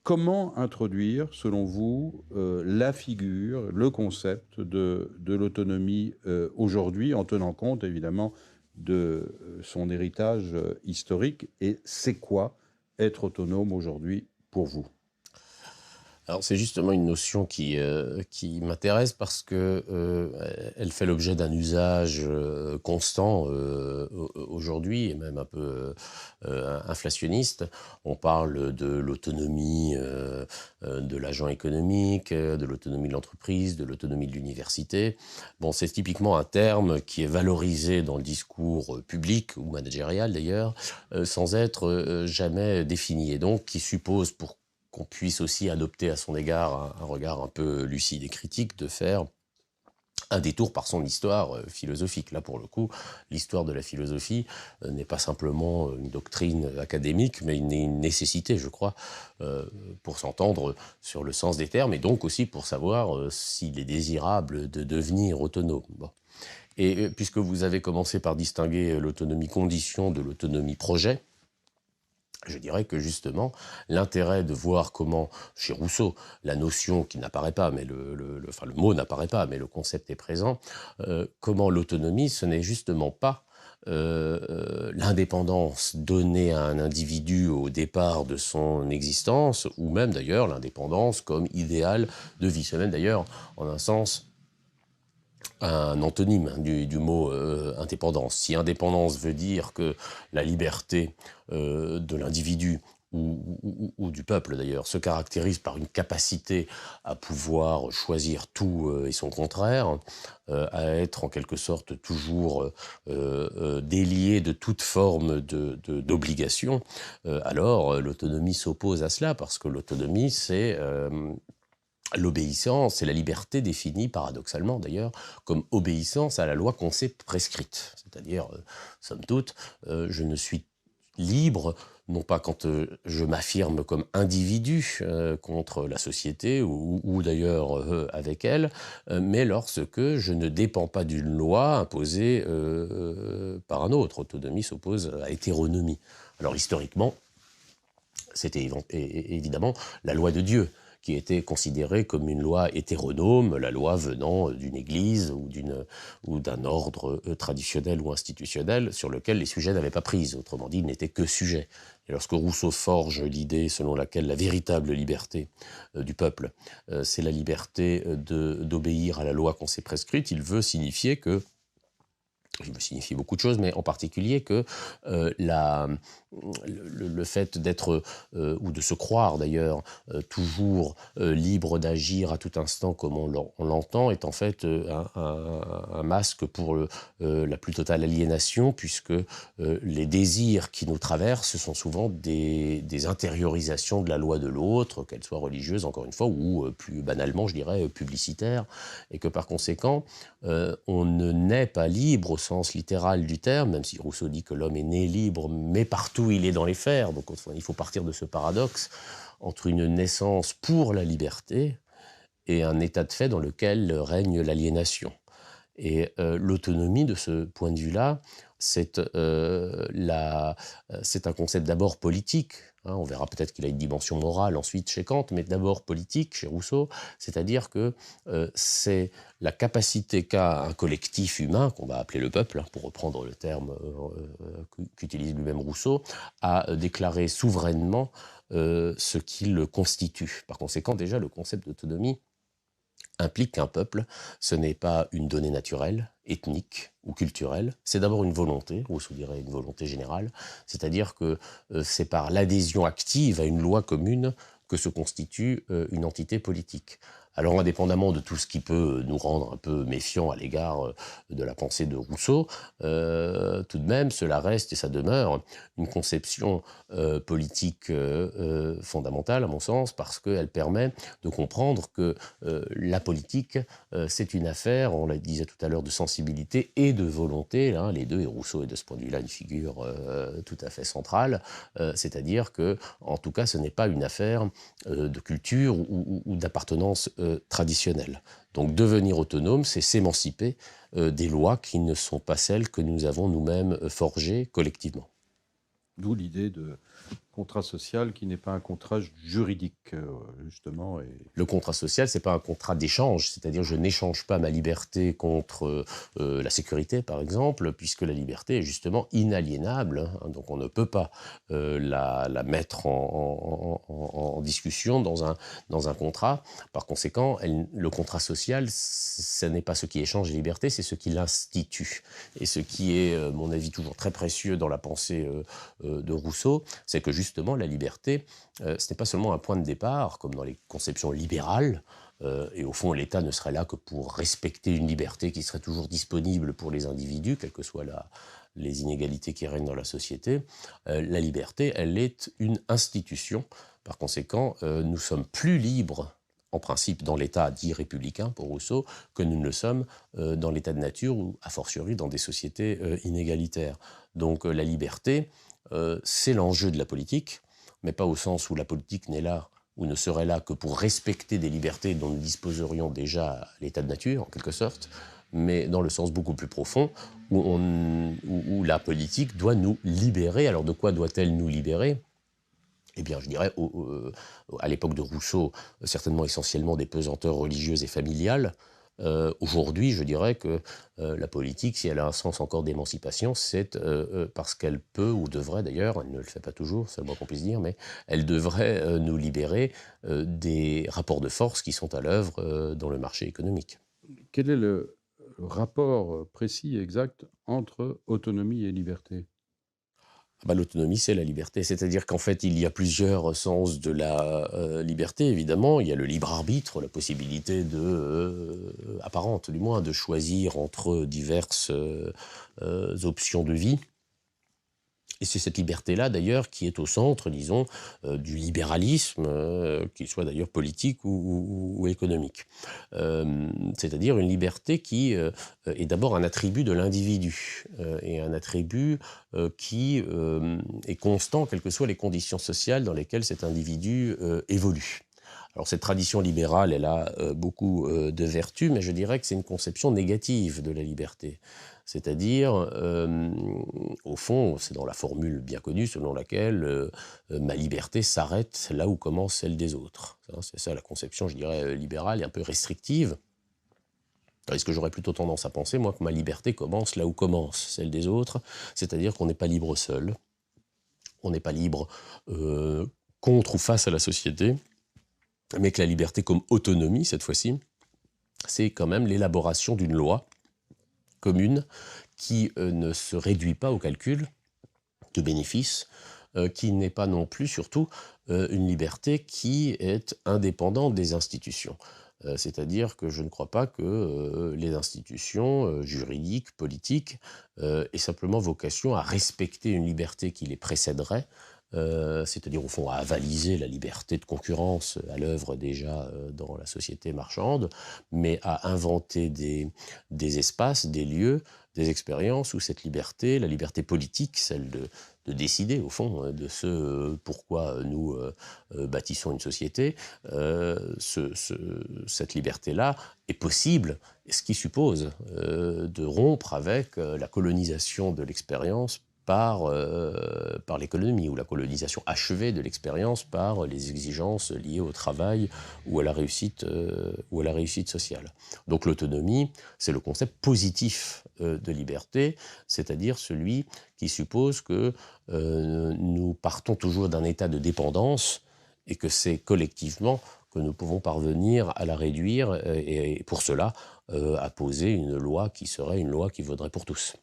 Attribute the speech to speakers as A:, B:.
A: Comment introduire, selon vous, la figure, le concept de l'autonomie aujourd'hui, en tenant compte évidemment de son héritage historique? Et c'est quoi être autonome aujourd'hui pour vous?
B: Alors c'est justement une notion qui m'intéresse parce que, elle fait l'objet d'un usage, constant, aujourd'hui et même un peu, inflationniste. On parle de l'autonomie, de l'agent économique, de l'autonomie de l'entreprise, de l'autonomie de l'université. Bon, c'est typiquement un terme qui est valorisé dans le discours, public ou managérial d'ailleurs, sans être, jamais défini et donc qui suppose pour qu'on puisse aussi adopter à son égard un regard un peu lucide et critique, de faire un détour par son histoire philosophique. Là, pour le coup, l'histoire de la philosophie n'est pas simplement une doctrine académique, mais une nécessité, je crois, euh, pour s'entendre sur le sens des termes, et donc aussi pour savoir s'il est désirable de devenir autonome. Bon. Et puisque vous avez commencé par distinguer l'autonomie condition de l'autonomie projet, je dirais que justement, l'intérêt de voir comment, chez Rousseau, la notion qui n'apparaît pas, mais enfin, le mot n'apparaît pas, mais le concept est présent, comment l'autonomie, ce n'est justement pas l'indépendance donnée à un individu au départ de son existence, ou même d'ailleurs l'indépendance comme idéal de vie. C'est même d'ailleurs, en un sens, un antonyme du mot indépendance. Si indépendance veut dire que la liberté de l'individu ou du peuple d'ailleurs se caractérise par une capacité à pouvoir choisir tout et son contraire, à être en quelque sorte toujours délié de toute forme d'obligation, alors l'autonomie s'oppose à cela parce que l'autonomie c'est l'obéissance et la liberté définie, paradoxalement d'ailleurs, comme obéissance à la loi qu'on s'est prescrite. C'est-à-dire, somme toute, je ne suis libre, non pas quand je m'affirme comme individu contre la société ou d'ailleurs avec elle, mais lorsque je ne dépends pas d'une loi imposée par un autre. Autonomie s'oppose à hétéronomie. Alors historiquement, c'était évidemment la loi de Dieu, qui était considérée comme une loi hétéronome, la loi venant d'une église ou d'un ordre traditionnel ou institutionnel sur lequel les sujets n'avaient pas prise. Autrement dit, ils n'étaient que sujets. Et lorsque Rousseau forge l'idée selon laquelle la véritable liberté du peuple, c'est la liberté d'obéir à la loi qu'on s'est prescrite, il veut signifier que il me signifie beaucoup de choses, mais en particulier que le fait d'être, ou de se croire d'ailleurs, toujours libre d'agir à tout instant comme on l'entend, est en fait un masque pour la plus totale aliénation, puisque les désirs qui nous traversent sont souvent des intériorisations de la loi de l'autre, qu'elle soit religieuse, encore une fois, ou plus banalement, je dirais, publicitaire, et que par conséquent, on ne naît pas libre au sens littéral du terme, même si Rousseau dit que l'homme est né libre, mais partout il est dans les fers. Donc il faut partir de ce paradoxe entre une naissance pour la liberté et un état de fait dans lequel règne l'aliénation. Et l'autonomie, de ce point de vue-là, c'est un concept d'abord politique. Hein, on verra peut-être qu'il a une dimension morale ensuite chez Kant, mais d'abord politique chez Rousseau, c'est-à-dire que c'est la capacité qu'a un collectif humain, qu'on va appeler le peuple, hein, pour reprendre le terme qu'utilise lui-même Rousseau, à déclarer souverainement ce qu'il constitue. Par conséquent, déjà, le concept d'autonomie implique qu'un peuple, ce n'est pas une donnée naturelle, ethnique ou culturelle, c'est d'abord une volonté, Rousseau dirait une volonté générale, c'est-à-dire que c'est par l'adhésion active à une loi commune que se constitue une entité politique. Alors indépendamment de tout ce qui peut nous rendre un peu méfiants à l'égard de la pensée de Rousseau, tout de même cela reste et ça demeure une conception politique fondamentale à mon sens, parce qu'elle permet de comprendre que la politique, c'est une affaire, on le disait tout à l'heure, de sensibilité et de volonté, hein, les deux, et Rousseau est de ce point de vue-là une figure tout à fait centrale, c'est-à-dire que, en tout cas, ce n'est pas une affaire de culture ou d'appartenance traditionnelle. Donc devenir autonome, c'est s'émanciper des lois qui ne sont pas celles que nous avons nous-mêmes forgées collectivement.
A: D'où l'idée de contrat social qui n'est pas un contrat juridique, justement.
B: Le contrat social, c'est pas un contrat d'échange, c'est-à-dire je n'échange pas ma liberté contre la sécurité, par exemple, puisque la liberté est justement inaliénable, hein, donc on ne peut pas la mettre en discussion dans un contrat. Par conséquent, le contrat social, ce n'est pas ce qui échange les libertés, c'est ce qui l'institue. Et ce qui est, à mon avis, toujours très précieux dans la pensée de Rousseau, c'est que justement la liberté, ce n'est pas seulement un point de départ, comme dans les conceptions libérales, et au fond l'État ne serait là que pour respecter une liberté qui serait toujours disponible pour les individus, quelles que soient les inégalités qui règnent dans la société. La liberté, elle est une institution. Par conséquent, nous sommes plus libres en principe dans l'État dit républicain pour Rousseau, que nous ne le sommes dans l'État de nature ou a fortiori dans des sociétés inégalitaires. Donc la liberté, c'est l'enjeu de la politique, mais pas au sens où la politique n'est là ou ne serait là que pour respecter des libertés dont nous disposerions déjà à l'état de nature, en quelque sorte, mais dans le sens beaucoup plus profond, où la politique doit nous libérer. Alors de quoi doit-elle nous libérer ? Eh bien, je dirais, à l'époque de Rousseau, certainement essentiellement des pesanteurs religieuses et familiales. Aujourd'hui, je dirais que la politique, si elle a un sens encore d'émancipation, c'est parce qu'elle peut, ou devrait d'ailleurs, elle ne le fait pas toujours, c'est le moins qu'on puisse dire, mais elle devrait nous libérer des rapports de force qui sont à l'œuvre dans le marché économique.
A: Quel est le rapport précis et exact entre autonomie et liberté ?
B: L'autonomie, c'est la liberté. C'est-à-dire qu'en fait, il y a plusieurs sens de la liberté, évidemment. Il y a le libre arbitre, la possibilité apparente du moins, de choisir entre diverses options de vie. Et c'est cette liberté-là, d'ailleurs, qui est au centre, disons, du libéralisme, qu'il soit d'ailleurs politique ou économique. C'est-à-dire une liberté qui est d'abord un attribut de l'individu, et un attribut qui est constant, quelles que soient les conditions sociales dans lesquelles cet individu évolue. Alors cette tradition libérale, elle a beaucoup de vertus, mais je dirais que c'est une conception négative de la liberté. C'est-à-dire, au fond, c'est dans la formule bien connue selon laquelle ma liberté s'arrête là où commence celle des autres. C'est ça la conception, je dirais, libérale et un peu restrictive. Est-ce que j'aurais plutôt tendance à penser, moi, que ma liberté commence là où commence celle des autres, c'est-à-dire qu'on n'est pas libre seul, on n'est pas libre contre ou face à la société, mais que la liberté comme autonomie, cette fois-ci, c'est quand même l'élaboration d'une loi commune qui ne se réduit pas au calcul de bénéfices, qui n'est pas non plus, surtout, une liberté qui est indépendante des institutions. C'est-à-dire que je ne crois pas que les institutions juridiques, politiques, aient simplement vocation à respecter une liberté qui les précéderait, c'est-à-dire au fond à avaliser la liberté de concurrence à l'œuvre déjà dans la société marchande, mais à inventer des espaces, des lieux, des expériences où cette liberté, la liberté politique, celle de décider au fond de ce pourquoi nous bâtissons une société, cette liberté-là est possible, ce qui suppose de rompre avec la colonisation de l'expérience par l'économie, ou la colonisation achevée de l'expérience par les exigences liées au travail ou à la réussite sociale. Donc l'autonomie, c'est le concept positif de liberté, c'est-à-dire celui qui suppose que nous partons toujours d'un état de dépendance et que c'est collectivement que nous pouvons parvenir à la réduire et pour cela à poser une loi qui serait une loi qui vaudrait pour tous.